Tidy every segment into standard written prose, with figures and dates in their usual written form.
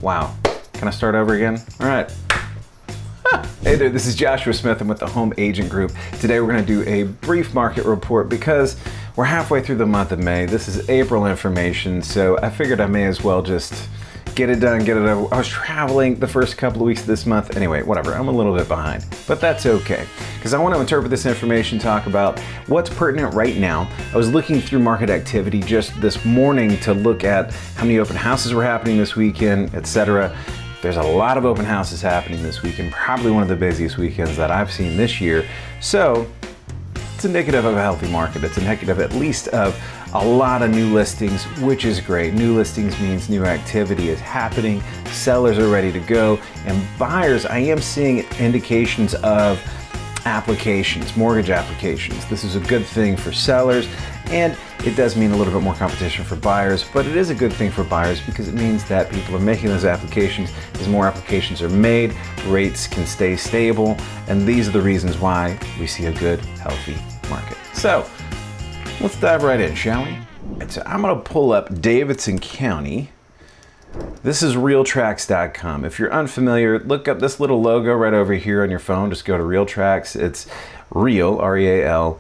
Wow. Can I start over again? All right. Hey there, this is Joshua Smith. I'm with the Home Agent Group. Today we're going to do a brief market report because we're halfway through the month of May. This is April information, so I figured I may as well just get it done, get it over. I was traveling the first couple of weeks of this month. Anyway, whatever, I'm a little bit behind, but that's okay, because I want to interpret this information, talk about what's pertinent right now. I was looking through market activity just this morning to look at how many open houses were happening this weekend, etc. There's a lot of open houses happening this weekend, probably one of the busiest weekends that I've seen this year. So it's indicative of a healthy market. It's indicative at least of a lot of new listings, which is great. New listings means new activity is happening. Sellers are ready to go. And buyers, I am seeing indications of applications, mortgage applications. This is a good thing for sellers, and it does mean a little bit more competition for buyers, but it is a good thing for buyers because it means that people are making those applications. As more applications are made, rates can stay stable, and these are the reasons why we see a good, healthy market. So let's dive right in, shall we? So I'm gonna pull up Davidson County. This is Realtracs.com. If you're unfamiliar, look up this little logo right over here on your phone. Just go to Realtracs. It's Real, R-E-A-L-T-R-A-C-S.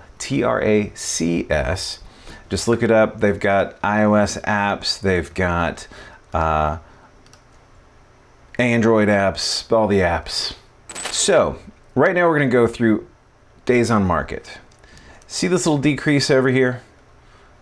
Just look it up. They've got iOS apps. They've got Android apps, all the apps. So right now we're going to go through days on market. See this little decrease over here?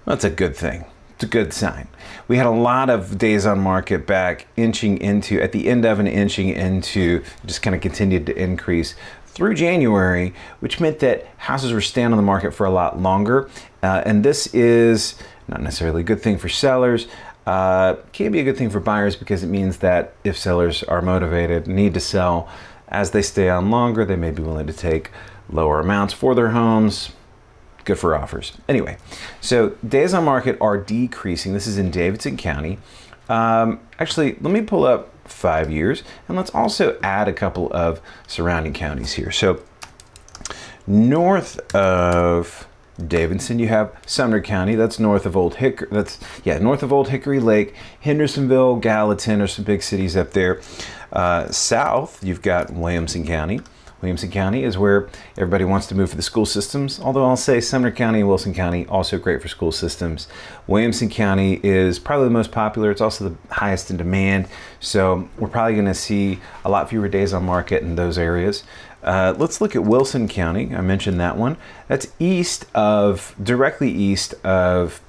That's a good thing. It's a good sign. We had a lot of days on market back inching into, at the end of and inching into, just kind of continued to increase through January, which meant that houses were staying on the market for a lot longer. And this is not necessarily a good thing for sellers. Can be a good thing for buyers because it means that if sellers are motivated, need to sell, as they stay on longer, they may be willing to take lower amounts for their homes. Good for offers. Anyway, so days on market are decreasing. This is in Davidson County. Actually, let me pull up 5 years, and let's also add a couple of surrounding counties here. So north of Davidson, you have Sumner County. That's north of Old Hickory. North of Old Hickory Lake. Hendersonville, Gallatin are some big cities up there. South, you've got Williamson County. Williamson County is where everybody wants to move for the school systems, although I'll say Sumner County and Wilson County, also great for school systems. Williamson County is probably the most popular. It's also the highest in demand, so we're probably going to see a lot fewer days on market in those areas. Let's look at Wilson County. I mentioned that one. That's directly east of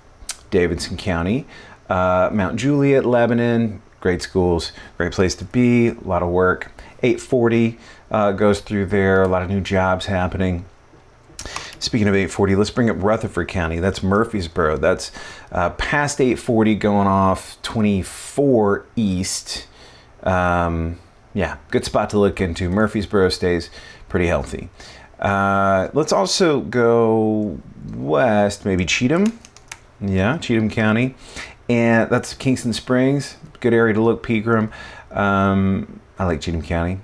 Davidson County. Mount Juliet, Lebanon, great schools, great place to be, a lot of work. 840 goes through there, a lot of new jobs happening. Speaking of 840, let's bring up Rutherford County. That's Murfreesboro. That's past 840 going off 24 east. Good spot to look into. Murfreesboro stays pretty healthy. Let's also go west, maybe Cheatham. Yeah, Cheatham County. And that's Kingston Springs. Good area to look, Pegram. I like Cheatham County.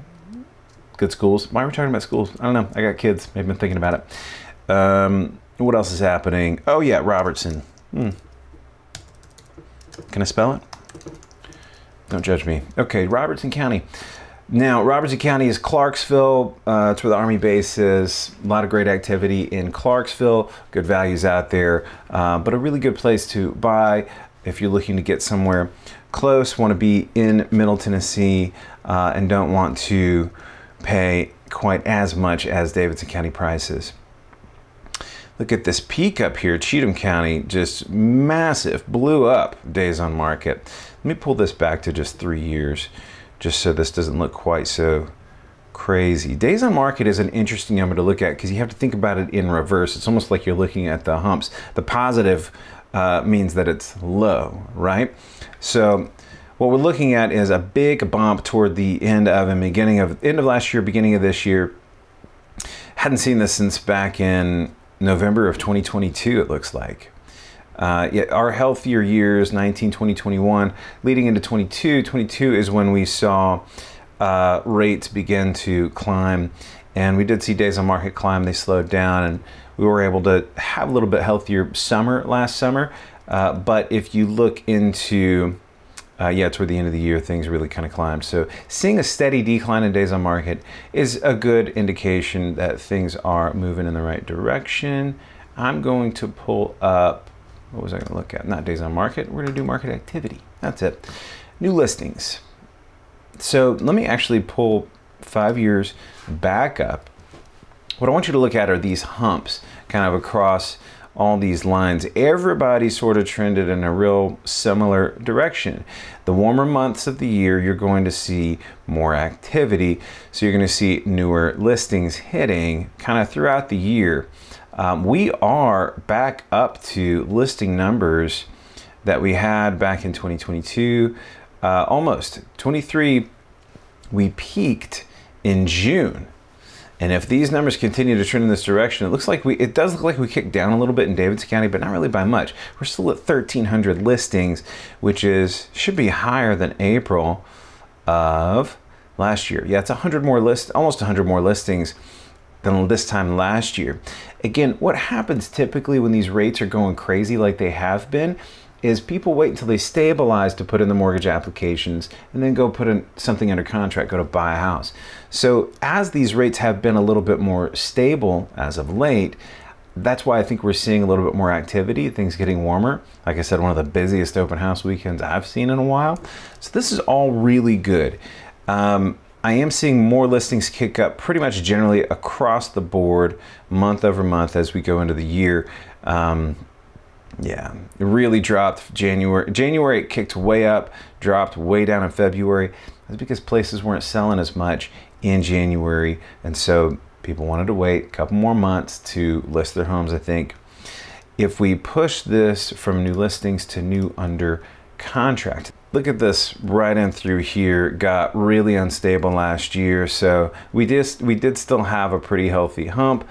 Good schools. Why are we talking about schools? I don't know. I got kids. I've been thinking about it. What else is happening? Oh yeah, Robertson. Can I spell it? Don't judge me. Okay, Robertson County. Now, Robertson County is Clarksville. It's where the Army base is. A lot of great activity in Clarksville. Good values out there. But a really good place to buy if you're looking to get somewhere close, want to be in Middle Tennessee, and don't want to pay quite as much as Davidson County prices. Look at this peak up here. Cheatham County, just massive, blew up days on market. Let me pull this back to just 3 years, just so this doesn't look quite so crazy. Days on market is an interesting number to look at because you have to think about it in reverse. It's almost like you're looking at the humps. The positive means that it's low, right? So what we're looking at is a big bump toward the end of last year, beginning of this year. Hadn't seen this since back in November of 2022, it looks like. Our healthier years, 19, 20, 21, leading into 22. 22 is when we saw rates begin to climb, and we did see days on market climb. They slowed down, and we were able to have a little bit healthier summer last summer. But if you look into yeah, toward the end of the year, things really kind of climbed. So seeing a steady decline in days on market is a good indication that things are moving in the right direction. I'm going to pull up, what was I going to look at? Not days on market. We're going to do market activity. That's it. New listings. So let me actually pull 5 years back up. What I want you to look at are these humps kind of across all these lines. Everybody sort of trended in a real similar direction. The warmer months of the year, you're going to see more activity. So you're going to see newer listings hitting kind of throughout the year. We are back up to listing numbers that we had back in 2022, almost 23. We peaked in June. And if these numbers continue to trend in this direction, it does look like we kicked down a little bit in Davidson County, but not really by much. We're still at 1,300 listings, which should be higher than April of last year. Yeah, it's almost 100 more listings than this time last year. Again, what happens typically when these rates are going crazy like they have been is people wait until they stabilize to put in the mortgage applications and then go put in something under contract, go to buy a house. So as these rates have been a little bit more stable as of late, that's why I think we're seeing a little bit more activity, things getting warmer. Like I said, one of the busiest open house weekends I've seen in a while. So this is all really good. I am seeing more listings kick up pretty much generally across the board, month over month as we go into the year. Yeah, it really dropped January. January it kicked way up, dropped way down in February. That's because places weren't selling as much in January, and so people wanted to wait a couple more months to list their homes, I think. If we push this from new listings to new under contract, look at this right in through here, got really unstable last year. So we did still have a pretty healthy hump,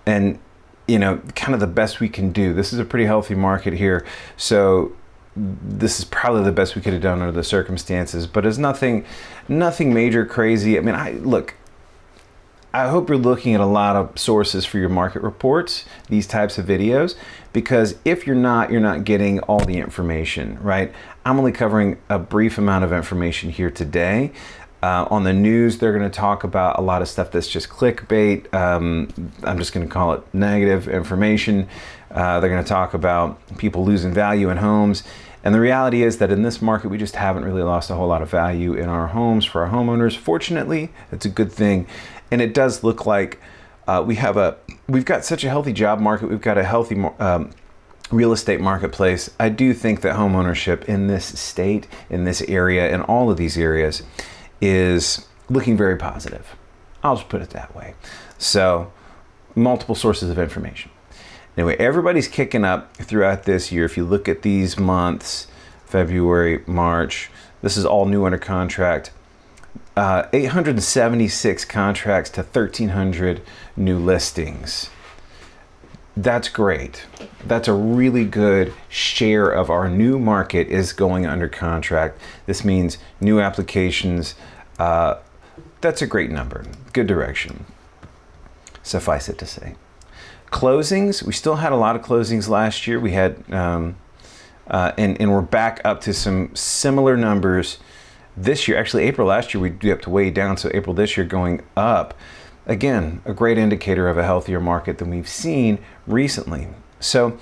and kind of the best we can do. This is a pretty healthy market here. So this is probably the best we could have done under the circumstances, but it's nothing major crazy. I mean, I hope you're looking at a lot of sources for your market reports, these types of videos, because if you're not getting all the information, right? I'm only covering a brief amount of information here today. On the news, they're going to talk about a lot of stuff that's just clickbait. I'm just going to call it negative information. They're going to talk about people losing value in homes. And the reality is that in this market, we just haven't really lost a whole lot of value in our homes for our homeowners. Fortunately, it's a good thing. And it does look like we've got such a healthy job market. We've got a healthy real estate marketplace. I do think that home ownership in this state, in this area, in all of these areas is looking very positive. I'll just put it that way. So multiple sources of information. Anyway, everybody's kicking up throughout this year. If you look at these months, February, March, this is all new under contract. 876 contracts to 1,300 new listings. That's great. That's a really good share of our new market is going under contract. This means new applications. That's a great number. Good direction. Suffice it to say. Closings, we still had a lot of closings last year. We had, and we're back up to some similar numbers this year. Actually, April last year, we dipped way down. So April this year going up. Again, a great indicator of a healthier market than we've seen recently. So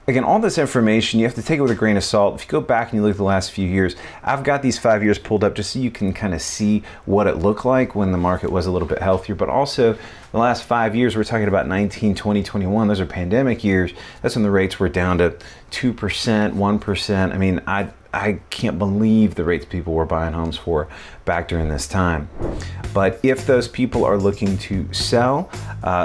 again, all this information, you have to take it with a grain of salt. If you go back and you look at the last few years, I've got these 5 years pulled up just so you can kind of see what it looked like when the market was a little bit healthier. But also the last 5 years, we're talking about 19, 20, 21. Those are pandemic years. That's when the rates were down to 2%, 1%. I mean, I can't believe the rates people were buying homes for back during this time. But if those people are looking to sell,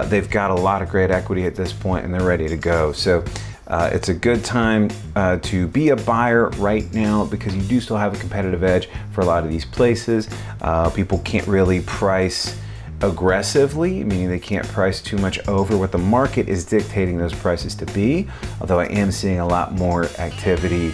they've got a lot of great equity at this point and they're ready to go. So it's a good time to be a buyer right now because you do still have a competitive edge for a lot of these places. People can't really price aggressively, meaning they can't price too much over what the market is dictating those prices to be. Although I am seeing a lot more activity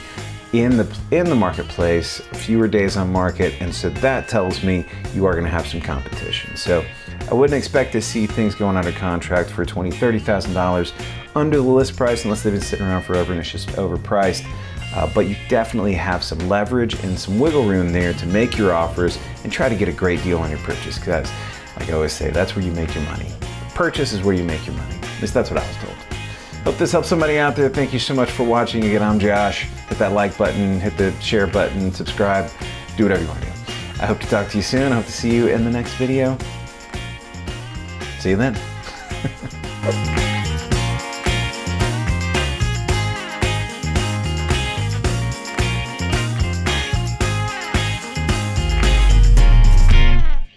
in the marketplace, fewer days on market, and so that tells me you are going to have some competition. So I wouldn't expect to see things going under contract for $20,000, $30,000 under the list price unless they've been sitting around forever and it's just overpriced. but you definitely have some leverage and some wiggle room there to make your offers and try to get a great deal on your purchase, because like I always say, that's where you make your money. Purchase is where you make your money. At least that's what I was told. Hope this helps somebody out there. Thank you so much for watching. Again, I'm Josh. Hit that like button, hit the share button, subscribe, do whatever you want to do. I hope to talk to you soon. I hope to see you in the next video. See you then.